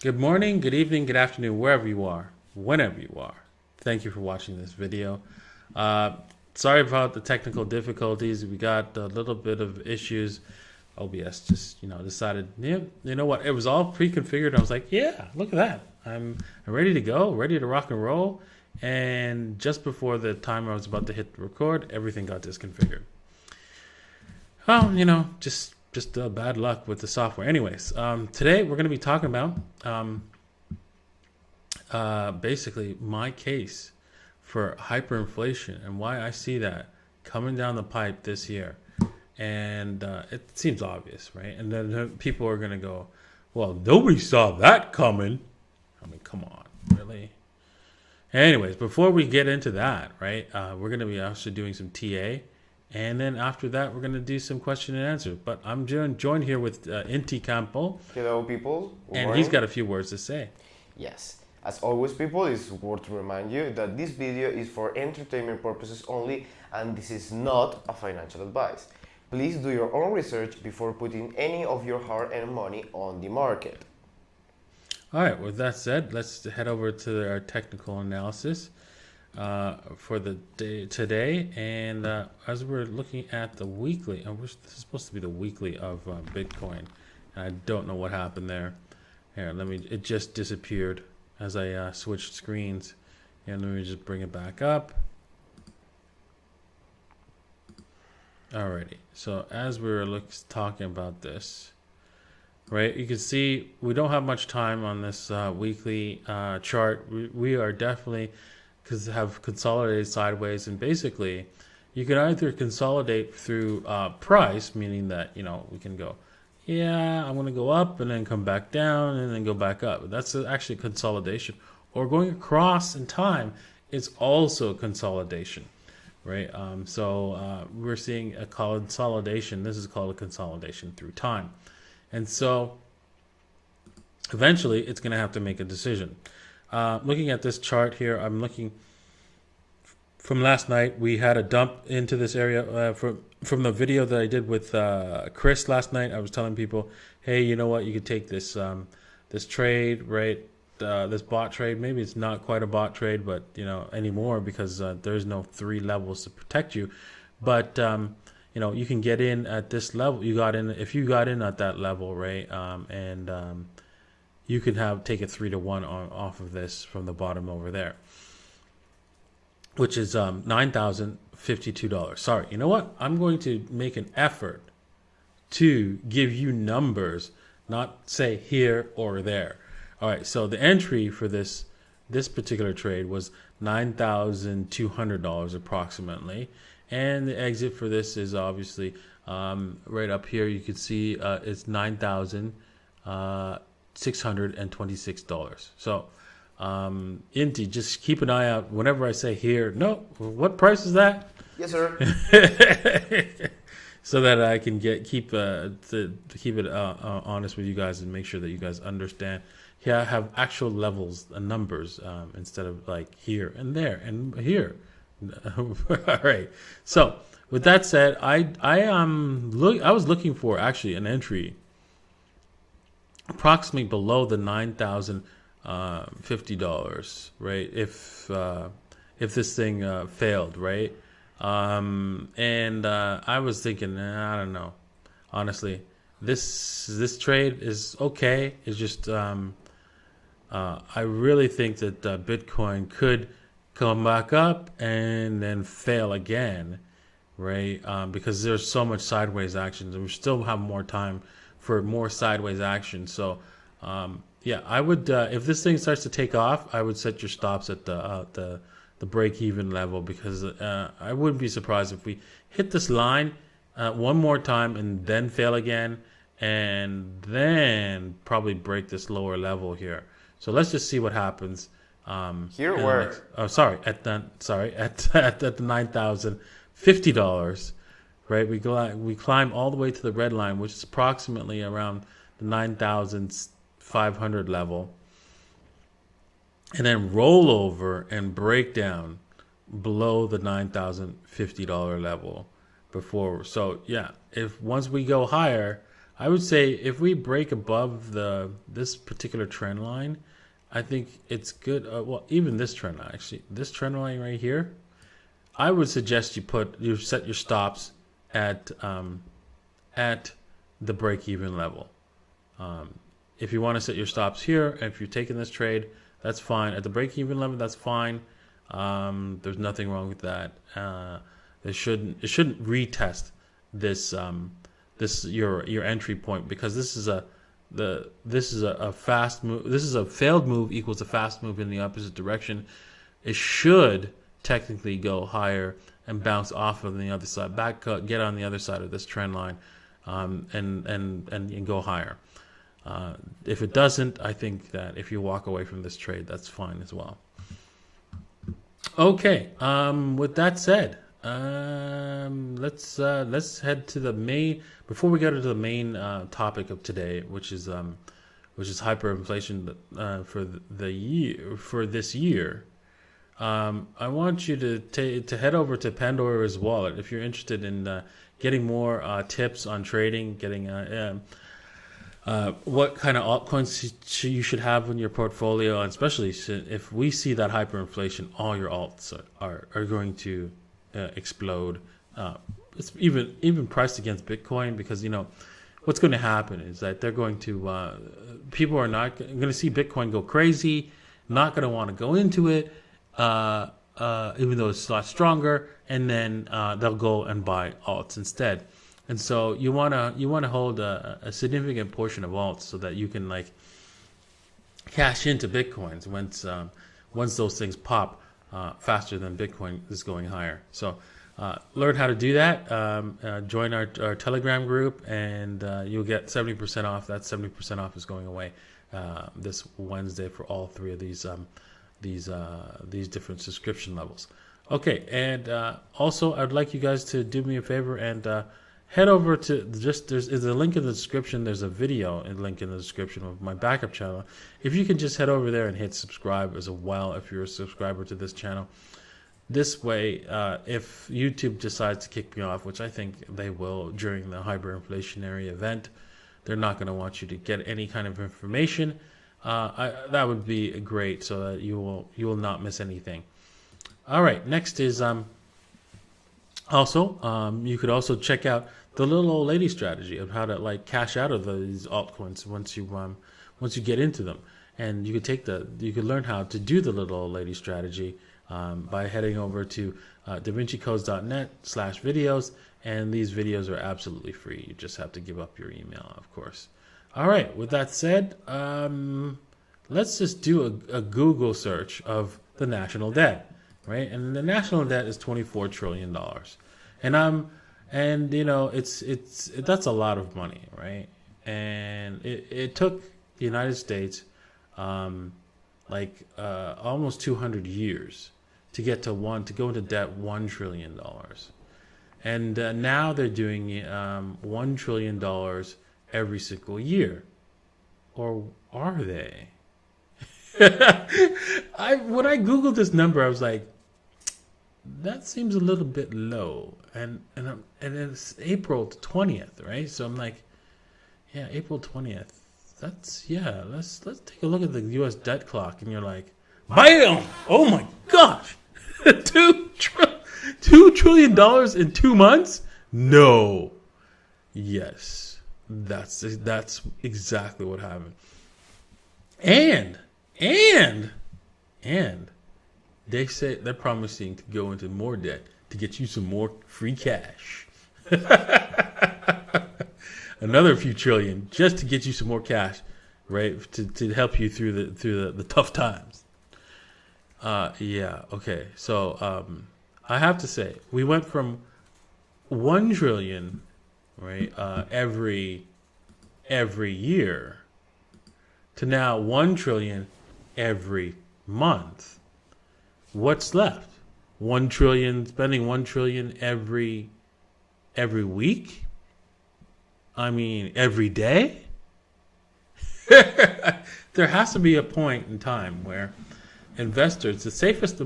Good morning, good evening, good afternoon, wherever you are, whenever you are. Thank you for watching this video. Uh, Sorry about the technical difficulties. We got a little bit of issues. OBS just, decided, yeah, you know what? It was all pre-configured. I was like, yeah, look at that. I'm ready to go, ready to rock and roll. And just before the timer I was about to hit record, everything got disconfigured. Well, just bad luck with the software. Anyways, today we're going to be talking about basically my case for hyperinflation and why I see that coming down the pipe this year. And it seems obvious, right? And then people are going to go, well, nobody saw that coming. I mean, come on, really? Anyways, before we get into that, right, we're going to be actually doing some TA. And then after that, we're going to do some question and answer. But I'm joined here with Inti Campo. Hello, people. Good and morning. He's got a few words to say. Yes. As always, people, it's worth to remind you that this video is for entertainment purposes only, and this is not a financial advice. Please do your own research before putting any of your hard-earned money on the market. All right, with that said, let's head over to our technical analysis for the day today. And as we're looking at the weekly, this is supposed to be the weekly of Bitcoin. And I don't know what happened there. Here, it just disappeared as I switched screens. And let me just bring it back up. Alrighty, so as we were talking about this, right, you can see we don't have much time on this weekly chart. We are definitely have consolidated sideways, and basically you can either consolidate through price, meaning that we can go, yeah, I'm going to go up and then come back down and then go back up. That's actually consolidation. Or going across in time is also consolidation. Right, so we're seeing a consolidation. This is called a consolidation through time, and so eventually it's going to have to make a decision. Looking at this chart here, I'm looking from last night. We had a dump into this area from the video that I did with Chris last night. I was telling people, hey, you know what? You could take this this trade, right? This bot trade, maybe it's not quite a bot trade, but anymore, because there's no 3 levels to protect you. But you can get in at this level. If you got in at that level, right? You can take a 3-to-1 off of this from the bottom over there, which is $9,052. Sorry, you know what? I'm going to make an effort to give you numbers, not say here or there. All right, so the entry for this particular trade was $9,200 approximately, and the exit for this is obviously right up here. You can see it's $9,626. So Inti, just keep an eye out whenever I say here. No, what price is that? Yes, sir. So that I can keep it honest with you guys and make sure that you guys understand. Yeah, have actual levels and numbers instead of like here and there and here. All right. So with that said, I was looking for actually an entry approximately below the $9,050, right? If this thing failed, right? And I was thinking, I don't know. Honestly, this trade is okay. It's just I really think that Bitcoin could come back up and then fail again, right? Because there's so much sideways action, and we still have more time for more sideways action. So, yeah, I would if this thing starts to take off, I would set your stops at the break-even level, because I wouldn't be surprised if we hit this line one more time and then fail again, and then probably break this lower level here. So let's just see what happens. Here where? At the $9,050, right? We climb all the way to the red line, which is approximately around the 9,500 level, and then roll over and break down below the $9,050 level before. So yeah, if once we go higher, I would say if we break above this particular trend line, I think it's good. Well, even this trend line, actually, this trend line right here, I would suggest you set your stops at the break-even level. If you want to set your stops here, if you're taking this trade, that's fine. At the break-even level, that's fine. There's nothing wrong with that. It shouldn't retest this your entry point, because this is a fast move. This is a failed move equals a fast move in the opposite direction. It should technically go higher and bounce off of the other side, get on the other side of this trend line, and go higher. If it doesn't, I think that if you walk away from this trade, that's fine as well. Okay. With that said, let's head to the main. Before we go to the main topic of today, which is hyperinflation for this year. I want you to head over to Pandora's wallet if you're interested in getting more tips on trading, getting what kind of altcoins you should have in your portfolio, and especially if we see that hyperinflation, all your alts are going to explode. It's even priced against Bitcoin, because what's going to happen is that they're going to people are not going to see Bitcoin go crazy, not going to want to go into it, even though it's a lot stronger, and then they'll go and buy alts instead. And so you want to hold a significant portion of alts so that you can cash into Bitcoins once those things pop faster than Bitcoin is going higher. So learn how to do that. Join our Telegram group, and you'll get 70% off. That 70% off is going away this Wednesday for all three of these different subscription levels. Okay, and also I'd like you guys to do me a favor and head over to there's a link in the description. There's a video link in the description of my backup channel. If you can just head over there and hit subscribe as well, if you're a subscriber to this channel. This way, if YouTube decides to kick me off, which I think they will during the hyperinflationary event, they're not going to want you to get any kind of information. That would be great, so that you will not miss anything. All right, next is also you could also check out the little old lady strategy of how to cash out of these altcoins once you get into them, and you could learn how to do the little old lady strategy by heading over to davincicodes.net/videos, and these videos are absolutely free. You just have to give up your email, of course. All right, with that said, let's just do a Google search of the national debt, right? And the national debt is $24 trillion. And that's a lot of money, right? And it took the United States almost 200 years to go into debt $1 trillion. And now they're doing $1 trillion every single year. Or are they? When I Googled this number, I was like, that seems a little bit low. And it's April 20th, right? So I'm like, yeah, April 20th. Let's take a look at the US debt clock, and you're like, bam! Oh my gosh! $2 trillion in 2 months? No. Yes. That's exactly what happened. And they say they're promising to go into more debt to get you some more free cash. Another few trillion just to get you some more cash, right? To help you through the tough times. Okay. So I have to say, we went from 1 trillion, right, every year, to now 1 trillion every month. What's left? 1 trillion, spending 1 trillion every week? I mean, every day? There has to be a point in time where investors, the safest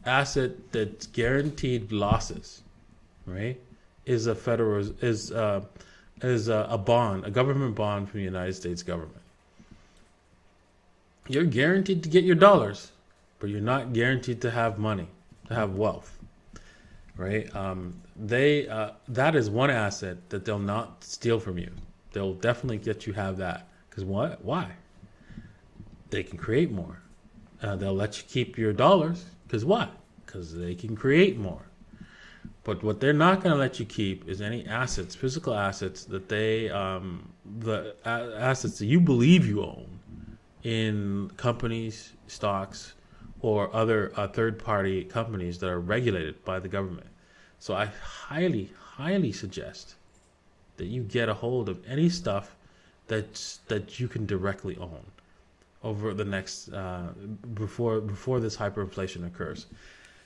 asset that's guaranteed losses, right, is is a bond, a government bond from the United States government. You're guaranteed to get your dollars, but you're not guaranteed to have money, to have wealth, right? That is one asset that they'll not steal from you. They'll definitely get you have that. Because what? Why? They can create more. They'll let you keep your dollars. Because what? Because they can create more. But what they're not going to let you keep is any assets, physical assets that assets that you believe you own in companies, stocks, or other third-party companies that are regulated by the government. So I highly, highly suggest that you get a hold of any stuff that you can directly own over the next before this hyperinflation occurs.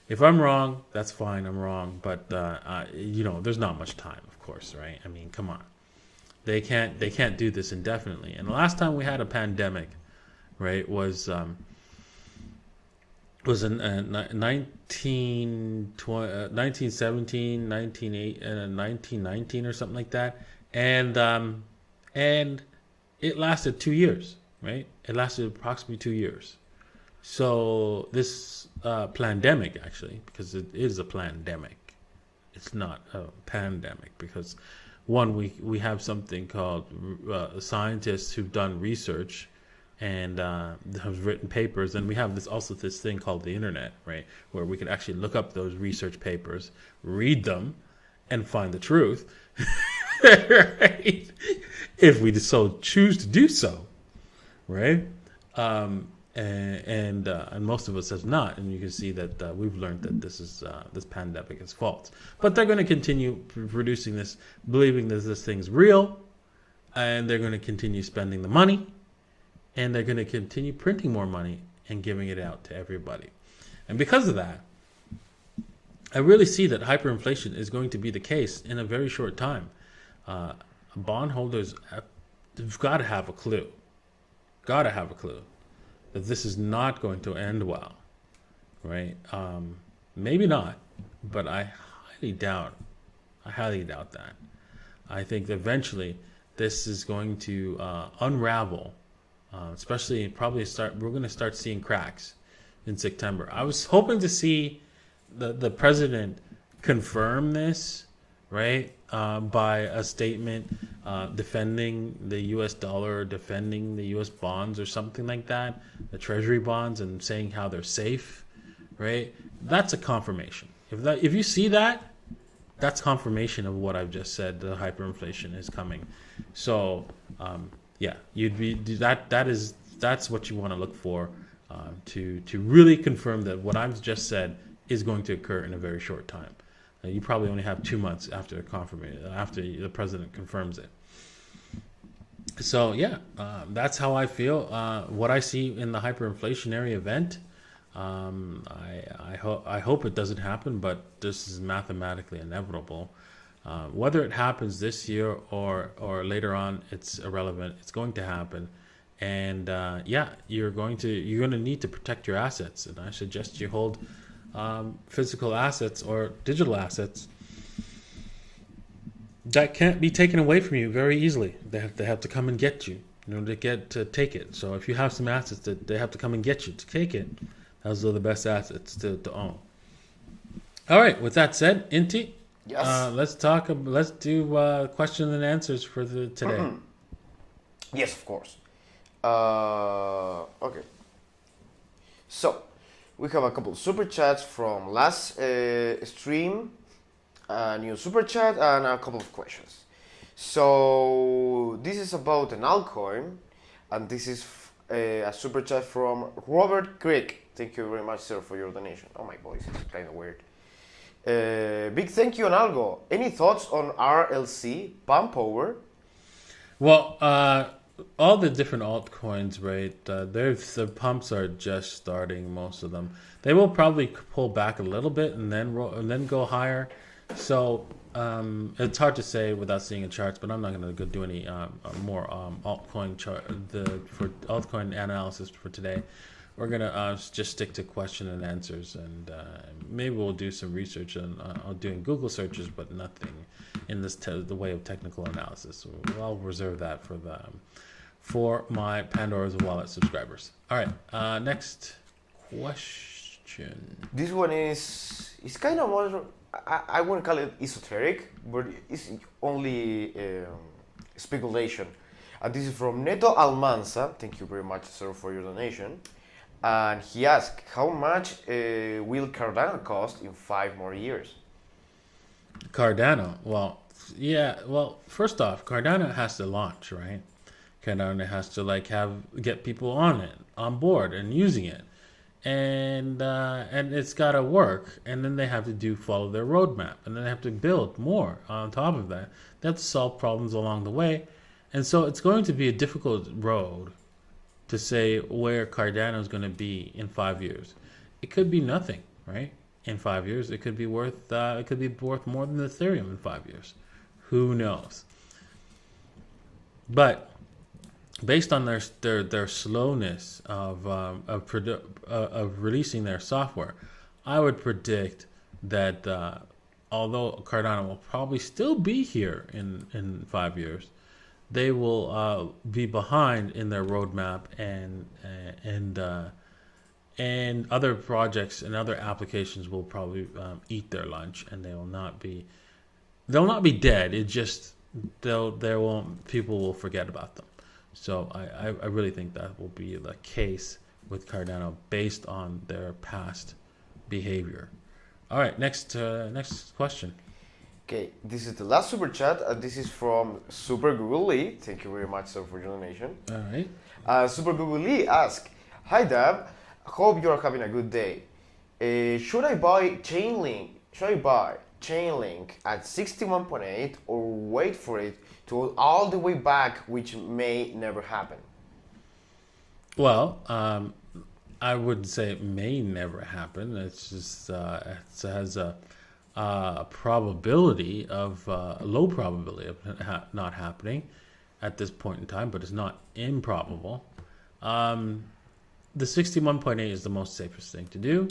If I'm wrong, that's fine. I'm wrong, but there's not much time, of course, right? I mean, come on, they can't do this indefinitely. And the last time we had a pandemic, right, was in 1917, 1919 or something like that, and it lasted 2 years, right? It lasted approximately 2 years. So this pandemic, actually, because it is a pandemic, it's not a pandemic, because one, we have something called scientists who've done research and have written papers, and we have this thing called the internet, right, where we can actually look up those research papers, read them, and find the truth, right? If we so choose to do so, right? And most of us have not, and you can see that we've learned that this pandemic is false. But they're going to continue producing this, believing that this thing's real, and they're going to continue spending the money, and they're going to continue printing more money and giving it out to everybody. And because of that, I really see that hyperinflation is going to be the case in a very short time. Bondholders have got to have a clue. Got to have a clue that this is not going to end well, right? Maybe not, but I highly doubt that. I think that eventually this is going to unravel, especially we're going to start seeing cracks in September. I was hoping to see the president confirm this, right, by a statement defending the U.S. dollar, defending the U.S. bonds or something like that, the Treasury bonds, and saying how they're safe, right? That's a confirmation. If you see that, that's confirmation of what I've just said. The hyperinflation is coming. So that's what you want to look for to really confirm that what I've just said is going to occur in a very short time. You probably only have 2 months after the president confirms it. So that's how I feel. What I see in the hyperinflationary event, I hope it doesn't happen, but this is mathematically inevitable. Whether it happens this year or later on, it's irrelevant. It's going to happen, and you're going to need to protect your assets, and I suggest you hold physical assets or digital assets that can't be taken away from you very easily. They have to come and get you, to take it. So if you have some assets that they have to come and get you to take it, those are the best assets to own. All right. With that said, Inti, yes. Let's do questions and answers for today. Yes, of course. Okay. So we have a couple of super chats from last stream, a new super chat, and a couple of questions. So this is about an altcoin, and this is a super chat from Robert Crick. Thank you very much, sir, for your donation. Oh, my voice is kind of weird. Big thank you on Algo. Any thoughts on RLC, Pump Power? Well, all the different altcoins, right? The pumps are just starting. Most of them, they will probably pull back a little bit and then go higher. So it's hard to say without seeing the charts. But I'm not going to do any more altcoin chart for altcoin analysis for today. we're gonna just stick to question and answers, and maybe we'll do some research on doing Google searches, but nothing in the way of technical analysis. So I'll reserve that for my Pandora's Wallet subscribers. All right, next question. This one is kind of more, I wouldn't call it esoteric, but it's only speculation. And this is from Neto Almanza. Thank you very much, sir, for your donation. And he asked, how much will Cardano cost in 5 more years? Cardano, well, first off, Cardano has to launch, right? Cardano has to get people on board and using it. And it's got to work, and then they have to follow their roadmap, and then they have to build more on top of that. They have to solve problems along the way, and so it's going to be a difficult road to say where Cardano is going to be in 5 years. It could be nothing, right? In 5 years, it could be worth more than Ethereum in 5 years. Who knows? But based on their slowness of releasing their software, I would predict that although Cardano will probably still be here in 5 years, they will be behind in their roadmap, and other projects and other applications will probably eat their lunch, and they'll not be dead. It just people will forget about them. So I really think that will be the case with Cardano based on their past behavior. All right, next question. Okay, this is the last super chat. This is from Super Google Lee. Thank you very much, sir, for your donation. All right. Super Google Lee asks, hi, Dab. Hope you are having a good day. Should I buy Chainlink at 61.8 or wait for it to go all the way back, which may never happen? Well, I would say it may never happen. It's just it has a probability of low probability of not happening at this point in time, but it's not improbable. The 61.8 is the most safest thing to do,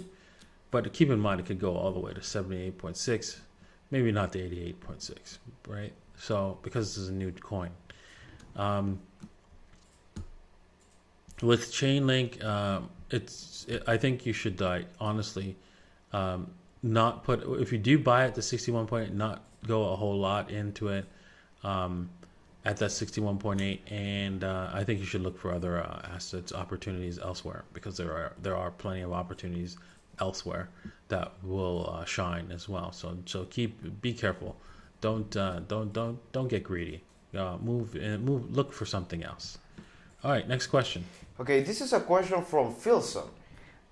but keep in mind it could go all the way to 78.6, maybe not to 88.6, right? So because this is a new coin. With Chainlink, I think you should honestly not put, if you do buy it to 61.8, not go a whole lot into it at that 61.8, and I think you should look for other assets, opportunities elsewhere, because there are plenty of opportunities elsewhere that will shine as well. So be careful. Don't get greedy. Look for something else. All right, next question. Okay, this is a question from Philson.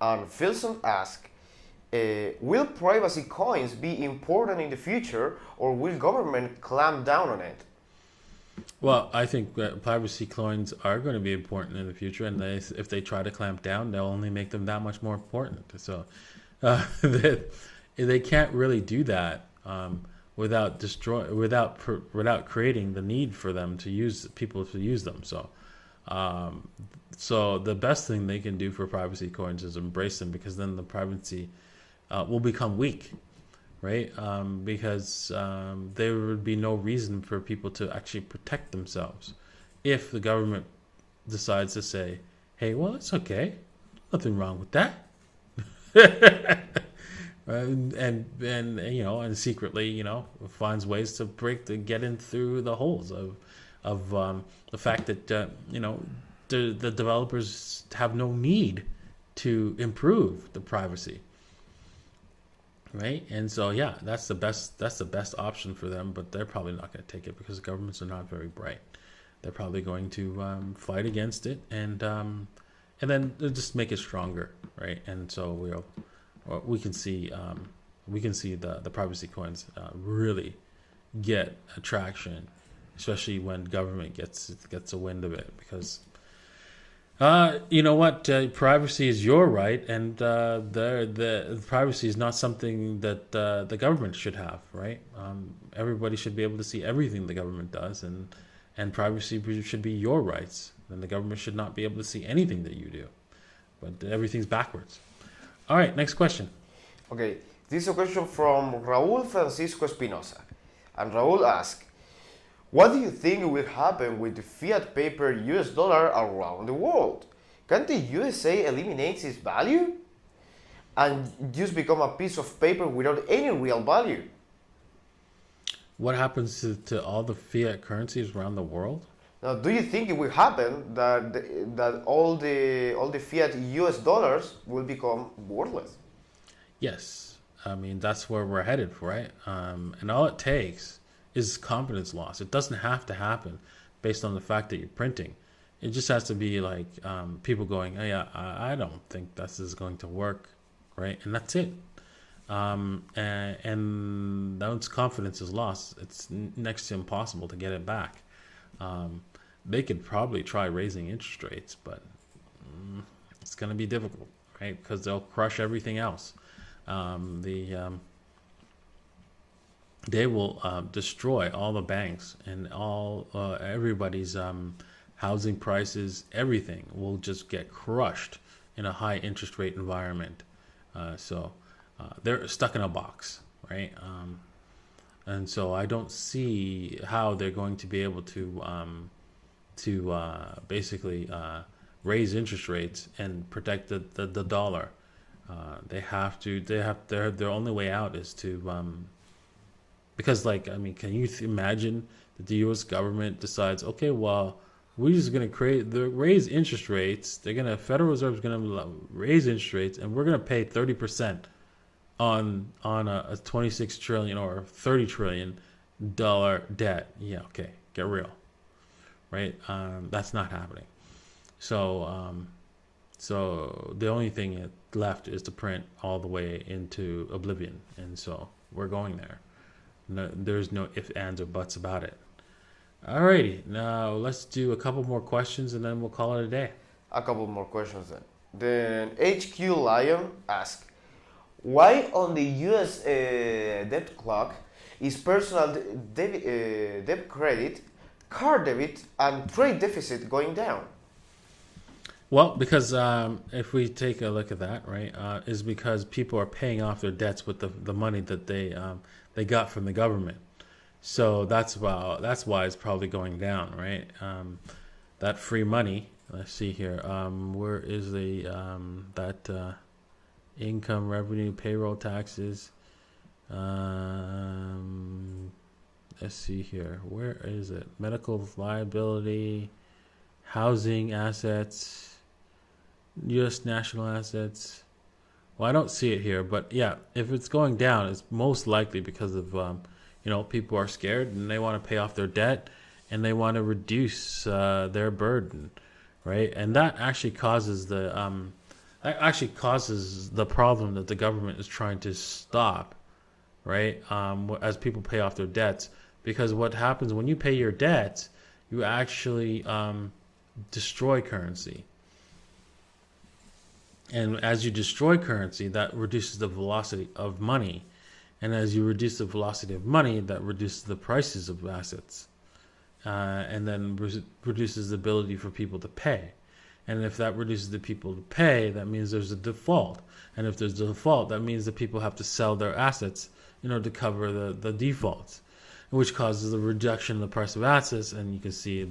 And Philson asks, will privacy coins be important in the future, or will government clamp down on it? Well, I think that privacy coins are going to be important in the future, and if they try to clamp down, they'll only make them that much more important. So they can't really do that without creating the need for them to use them. So the best thing they can do for privacy coins is embrace them, because then the privacy will become weak, right? Because there would be no reason for people to actually protect themselves if the government decides to say, hey, well, it's okay, nothing wrong with that. and secretly, finds ways to get in through the holes of the fact that the developers have no need to improve the privacy, right? And so that's the best option for them, but they're probably not going to take it because governments are not very bright. They're probably going to fight against it, and then they'll just make it stronger, right? And so we can see the privacy coins really get attraction, especially when government gets a wind of it, because you know what, privacy is your right, and the privacy is not something that the government should have, right? Everybody should be able to see everything the government does, and privacy should be your rights, and the government should not be able to see anything that you do. but everything's backwards. All right, next question. Okay, this is a question from Raúl Francisco Espinosa. And Raúl asks, what do you think will happen with the fiat paper US dollar around the world? Can the USA eliminate its value and just become a piece of paper without any real value? What happens to all the fiat currencies around the world? Now, do you think it will happen that all the fiat US dollars will become worthless? Yes. I mean, that's where we're headed, right? And all it takes is confidence loss. It doesn't have to happen based on the fact that you're printing. It just has to be like people going, oh, yeah, I don't think this is going to work, right? And that's it. And once confidence is lost, it's next to impossible to get it back. They could probably try raising interest rates, but it's going to be difficult, right? Because they'll crush everything else. They will destroy all the banks and all everybody's housing prices. Everything will just get crushed in a high interest rate environment. So they're stuck in a box, right? And so I don't see how they're going to be able to basically raise interest rates and protect the dollar. Their only way out is to because, like, I mean, can you imagine that the U.S. government decides, okay, well, we're just going to raise interest rates. Federal Reserve is going to raise interest rates, and we're going to pay 30% on a 26 trillion or 30 trillion dollar debt. Yeah, okay, get real, right? That's not happening. So the only thing left is to print all the way into oblivion, and so we're going there. No, there's no ifs, ands, or buts about it. Alrighty, now let's do a couple more questions and then we'll call it a day. A couple more questions then. Then HQ Lion asks, why on the US debt clock is personal debt credit, card debit, and trade deficit going down? Well, because if we take a look at that, right, is because people are paying off their debts with the money that they got from the government. So that's why it's probably going down, right? That free money. Let's see here. Where is that income, revenue, payroll taxes? Let's see here. Where is it? Medical liability, housing assets, U.S. national assets. Well, I don't see it here, but yeah, if it's going down, it's most likely because of people are scared and they want to pay off their debt and they want to reduce their burden, right? And that actually causes the problem that the government is trying to stop, right? As people pay off their debts, because what happens when you pay your debts, you actually destroy currency. And as you destroy currency, that reduces the velocity of money. And as you reduce the velocity of money, that reduces the prices of assets. And then reduces the ability for people to pay. And if that reduces the people to pay, that means there's a default. And if there's a default, that means that people have to sell their assets in order to cover the defaults, which causes the reduction in the price of assets. And you can see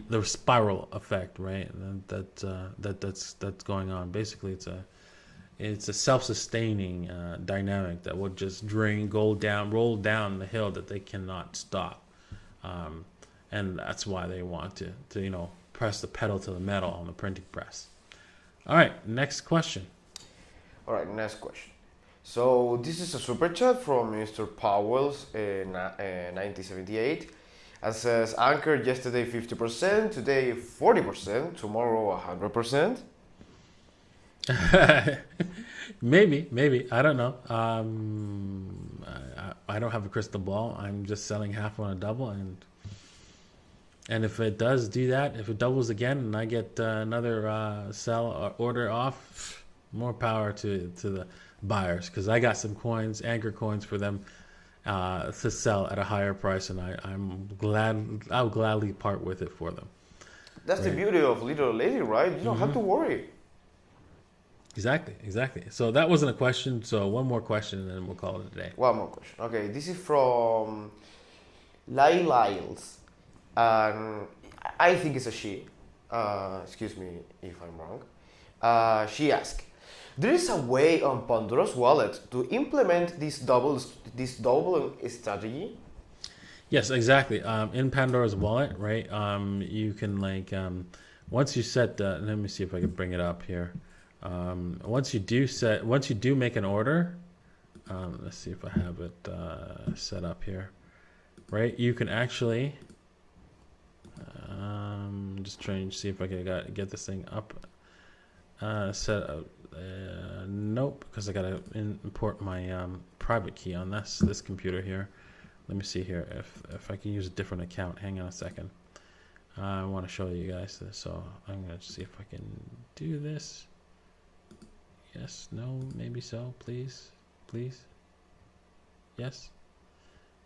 the spiral effect, right? That's going on. Basically, it's a self-sustaining dynamic that will just roll down the hill that they cannot stop, and that's why they want to press the pedal to the metal on the printing press. All right, next question. All right, next question. So this is a super chat from Mr. Powell's 1978. And says, Anchor yesterday 50%, today 40%, tomorrow 100%. Maybe. I don't know. I don't have a crystal ball. I'm just selling half on a double, and if it does do that, if it doubles again, and I get another sell or order off, more power to the buyers, because I got some coins, Anchor coins, for them to sell at a higher price, and I'll gladly part with it for them. That's the beauty of Little Lady, right? You don't have to worry. Exactly. So that wasn't a question. So one more question, and then we'll call it a day. One more question. Okay, this is from Lyles. I think it's a she. Excuse me if I'm wrong. She asked, there is a way on Pandora's wallet to implement this double strategy? Yes, exactly. In Pandora's wallet, right? You can once you set let me see if I can bring it up here. Once you do make an order, let's see if I have it set up here, right? You can actually, just trying to see if I can get this thing up, set up. Nope, because I gotta import my private key on this computer here. Let me see here if I can use a different account. Hang on a second. I want to show you guys this, so I'm gonna see if I can do this. Yes, no, maybe so. Please. Yes.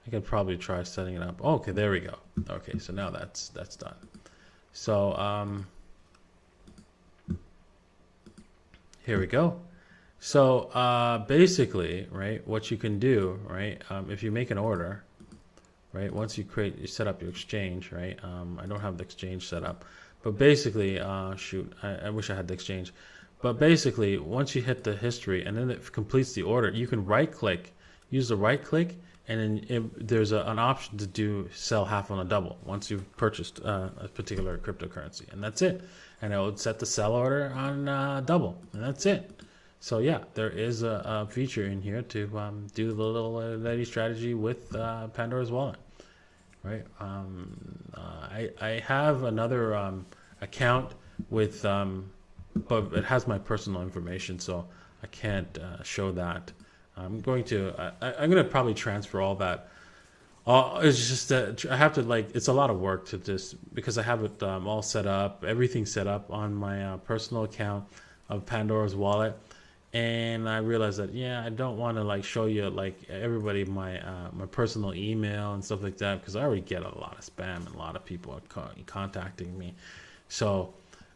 I could probably try setting it up. Oh, okay, there we go. Okay, so now that's done. So here we go. So basically, right, what you can do, right, if you make an order, right, once you set up your exchange, right, I don't have the exchange set up, but basically, I wish I had the exchange. But basically, once you hit the history and then it completes the order, you can use the right click, and then there's an option to sell half on a double once you've purchased a particular cryptocurrency, and that's it. And it would set the sell order on double, and that's it. So yeah, there is a feature in here to do the little lady strategy with Pandora's wallet, right? I have another account with. But it has my personal information, so I can't show that. I'm going to probably transfer all that. It's just that I have to it's a lot of work to just, because I have it all set up, everything set up on my personal account of Pandora's wallet, and I realized that I don't want to show you everybody my personal email and stuff like that, because I already get a lot of spam and a lot of people are contacting me, so.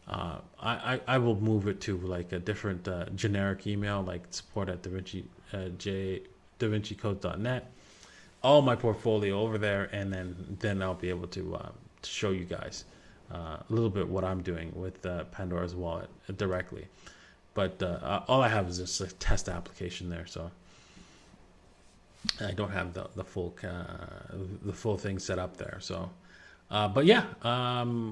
I will move it to a different generic email, like support at davincicodes.net, all my portfolio over there, and then I'll be able to show you guys a little bit what I'm doing with Pandora's wallet directly. But all I have is just a test application there, so I don't have the full thing set up there. So. But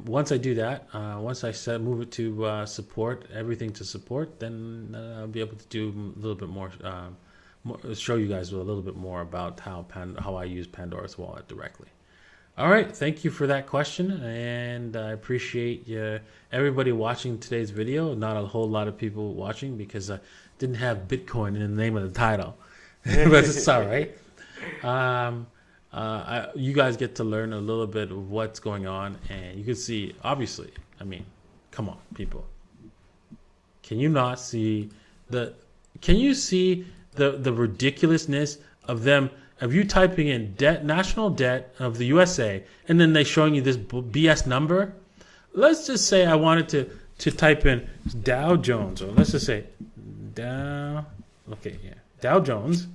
once I do that, once I move it to support, everything to support, then I'll be able to do a little bit more, show you guys a little bit more about how I use Pandora's wallet directly. All right, thank you for that question, and I appreciate everybody watching today's video. Not a whole lot of people watching because I didn't have Bitcoin in the name of the title, but it's all right. You guys get to learn a little bit of what's going on, and you can see, obviously, come on, people. Can you not see can you see the ridiculousness of you typing in national debt of the USA, and then they showing you this BS number? Let's just say I wanted to type in Dow Jones, or let's just say Dow Jones.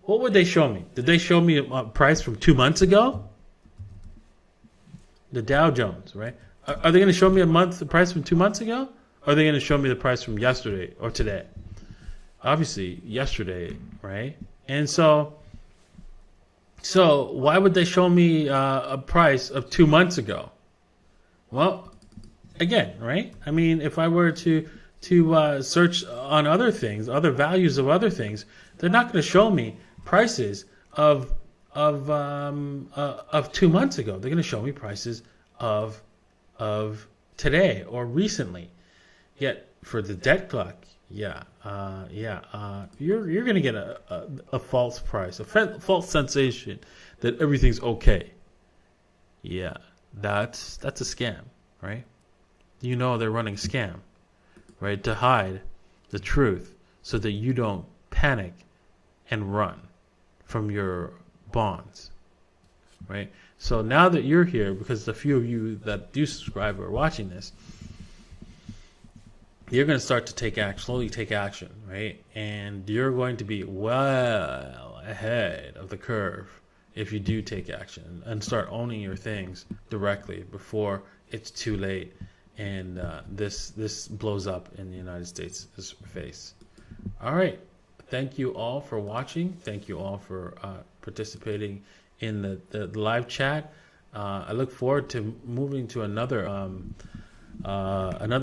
What would they show me? Did they show me a price from 2 months ago? The Dow Jones, right? Are they going to show me the price from 2 months ago? Or are they going to show me the price from yesterday or today? Obviously, yesterday, right? And so why would they show me a price of 2 months ago? Well, again, right? If I were to search on other things, other values of other things, they're not going to show me prices of 2 months ago. They're going to show me prices of today or recently. Yet for the debt clock, you're going to get a false price, a false sensation that everything's okay. Yeah, that's a scam, right? They're running a scam, right, to hide the truth so that you don't panic and run from your bonds, right? So now that you're here, because the few of you that do subscribe or are watching this, you're going to start to slowly take action, right? And you're going to be well ahead of the curve if you do take action and start owning your things directly before it's too late and this blows up in the United States' face. All right. Thank you all for watching. Thank you all for participating in the live chat. I look forward to moving to another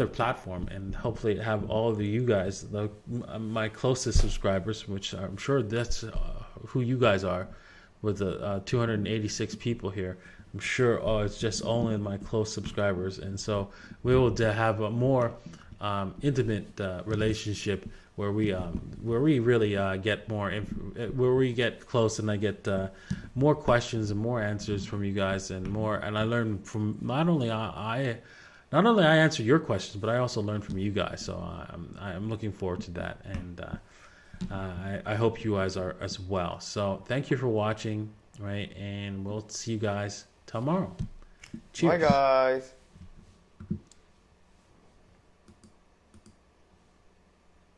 platform and hopefully have all of you guys, my closest subscribers, which I'm sure that's who you guys are, with the 286 people here. I'm sure it's just only my close subscribers, and so we will have a more intimate relationship where we really get more where we get close, and I get more questions and more answers from you guys, and I learn from not only I answer your questions, but I also learn from you guys. So I'm looking forward to that, and I hope you guys are as well. So thank you for watching, right? And we'll see you guys tomorrow. Cheers. Bye, guys.